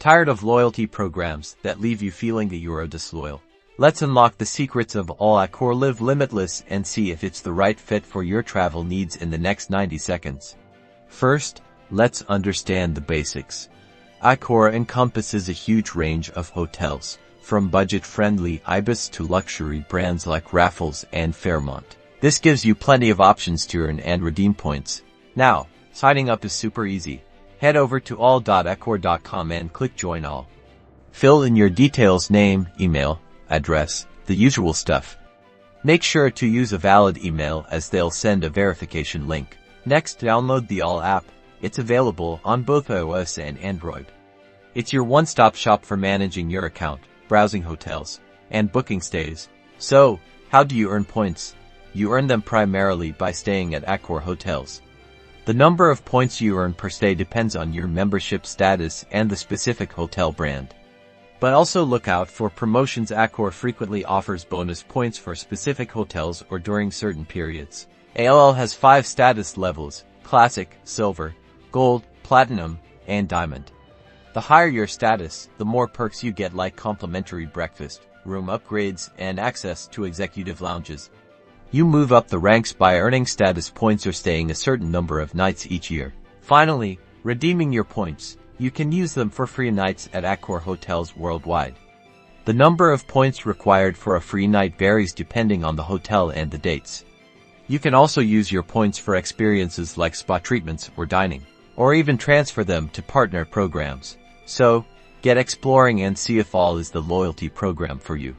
Tired of loyalty programs that leave you feeling that you are disloyal? Let's unlock the secrets of all Accor Live Limitless and see if it's the right fit for your travel needs in the next 90 seconds. First, let's understand the basics. Accor encompasses a huge range of hotels, from budget-friendly Ibis to luxury brands like Raffles and Fairmont. This gives you plenty of options to earn and redeem points. Now, signing up is super easy. Head over to all.accor.com and click Join All. Fill in your details: name, email, address, the usual stuff. Make sure to use a valid email as they'll send a verification link. Next, download the All app. It's available on both iOS and Android. It's your one-stop shop for managing your account, browsing hotels, and booking stays. So, how do you earn points? You earn them primarily by staying at Accor hotels. The number of points you earn per stay depends on your membership status and the specific hotel brand. But also look out for promotions. Accor frequently offers bonus points for specific hotels or during certain periods. ALL has 5 status levels: Classic, Silver, Gold, Platinum, and Diamond. The higher your status, the more perks you get, like complimentary breakfast, room upgrades, and access to executive lounges. You move up the ranks by earning status points or staying a certain number of nights each year. Finally, redeeming your points. You can use them for free nights at Accor hotels worldwide. The number of points required for a free night varies depending on the hotel and the dates. You can also use your points for experiences like spa treatments or dining, or even transfer them to partner programs. So, get exploring and see if All is the loyalty program for you.